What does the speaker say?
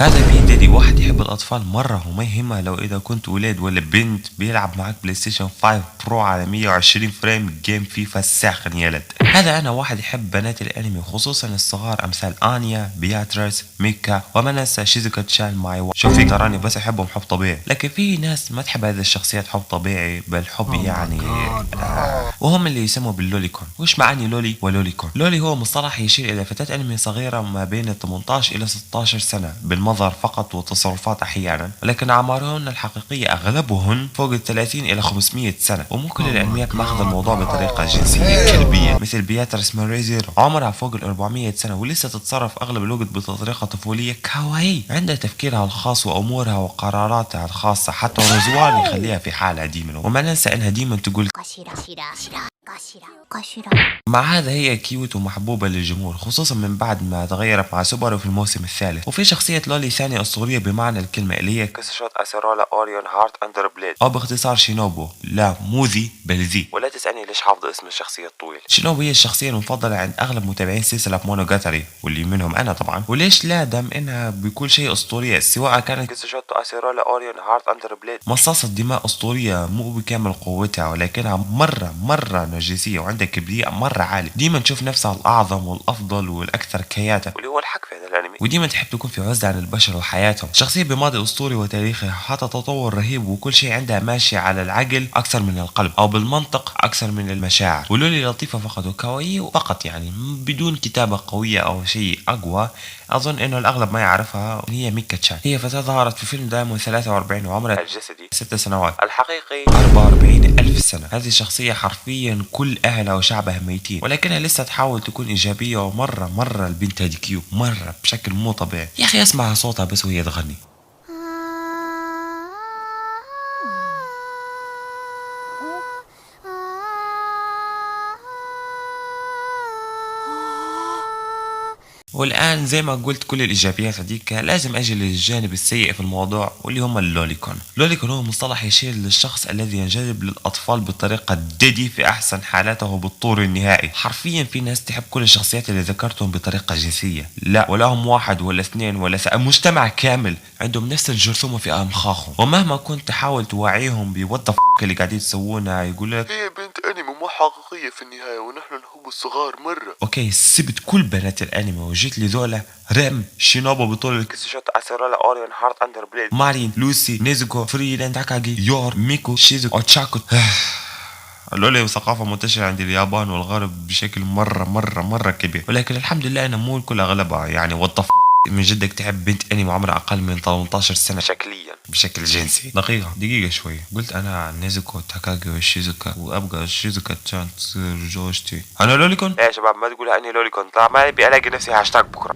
هذا بي ديدي واحد يحب الاطفال مره وما يهمها لو اذا كنت ولاد ولا بنت، بيلعب معك بلاي ستيشن 5 برو على 120 فريم جيم فيفا الساخن يلد. هذا انا واحد يحب بنات الانمي خصوصا الصغار امثال انيا، بياتريس، ميكا، وما ننسى شيزوكا تشان ماي. شوفي تراني بس احبهم حب طبيعي، لكن في ناس ما تحب هذه الشخصيات حب طبيعي بل حب يعني وهم اللي يسموا باللوليكون. وش معاني لولي ولوليكون؟ لولي هو مصطلح يشير الى فتاة انمي صغيرة ما بين 18 الى 16 سنة بالمظهر فقط والتصرفات احيانا، ولكن اعمارهن الحقيقية اغلبهن فوق ال 30 الى 500 سنة. ومو كل الانميات ماخذ الموضوع بطريقة جنسية كلبية، مثل بياتريس ماريزير عمرها فوق ال 400 سنة ولسه تتصرف اغلب الوقت بطريقة طفولية كاواي، عندها تفكيرها الخاص وامورها وقراراتها الخاصة، حتى رزوان يخليها في حالها ديما. وما ننسى انها ديما تقول مع هذا هي كيوت ومحبوبة للجمهور خصوصا من بعد ما تغيرت مع سوبارو في الموسم الثالث. وفي شخصية لولي ثانية أسطورية بمعنى الكلمة اللي هي كسشوت أسيرولا أوريون هارت أندر بليد، أو باختصار شينوبو. لا مو ذي بل ذي، ولا تسألني ليش حافظ اسم الشخصية الطويل. شينوبو هي الشخصية المفضلة عند أغلب متابعين سلسلة مونوجاتاري واللي منهم أنا طبعا. وليش لا؟ دام إنها بكل شيء أسطورية، سواء كانت كسشوت أسيرولا أوريون هارت أندر بليد مصاصة دماء أسطورية مو بكامل قوتها، ولكنها مرة نرجسية وعندها كبرياء مرة عالي، ديما تشوف نفسها الأعظم والأفضل والأكثر كياتا، واللي هو الحق في هذا الأنمي، وديما تحب تكون في عزلة عن البشر وحياتهم. شخصية بماضي أسطوري وتاريخي حتى تطور رهيب، وكل شيء عندها ماشي على العقل أكثر من القلب أو بالمنطق أكثر من المشاعر. ولولي لطيفة فقط وكوي فقط، يعني بدون كتابة قوية أو شيء أقوى. أظن إنه الأغلب ما يعرفها. هي ميكا تشان، هي فتاة ظهرت في فيلم دايمون 43 وعمرها الجسدي 6 سنوات، الحقيقي 44 ألف سنة. هذه الشخصية حرفيا كل أهلها وشعبها ميتين، ولكنها لسه تحاول تكون إيجابية. ومرة البنت هذه كيو مرة بشكل مو طبيعي يا أخي. أسمع صوتها بس وهي تغني. والآن زي ما قلت كل الإيجابيات هذيك، لازم أجي للجانب السيء في الموضوع واللي هم اللوليكون. اللوليكون هو مصطلح يشير للشخص الذي ينجذب للأطفال بطريقة ديدي في أحسن حالاته بالطور النهائي. حرفيا في ناس تحب كل الشخصيات اللي ذكرتهم بطريقة جنسية، لا ولا هم واحد ولا اثنين ولا مجتمع كامل عندهم نفس الجرثومة في أمخاخهم. ومهما كنت تحاول توعيهم بوات اللي قاعدين تسوونها، يقول لك هي بنت انمي مو حقيقية في النهاية ونحن نحب الصغار مرة. اوكي سبت كل بنات الانمي وجيت لذولا ريم شينوبو بطول الكسشوت اسيرولا اوريون هارت اندر بليد، مارين، لوسي، نيزوكو، فريلاند، تاكاجي، يور، ميكو، شيزوكو، اوتشاكو. لولي ثقافة منتشرة عند اليابان والغرب بشكل مرة كبير، ولكن الحمد لله أنا مو الكل أغلبها. يعني من جدك تحب بنت انمي عمرها اقل من 18 سنه شكليا بشكل جنسي؟ دقيقه شوي، قلت انا نيزوكو تاكاغي وشيزوكا وابقى شيزوكا تشان تصير جوجتي انا لوليكون؟ يا شباب ما تقولها اني لوليكون، طلع ما ابي الاقي نفسي هاشتاج بكره.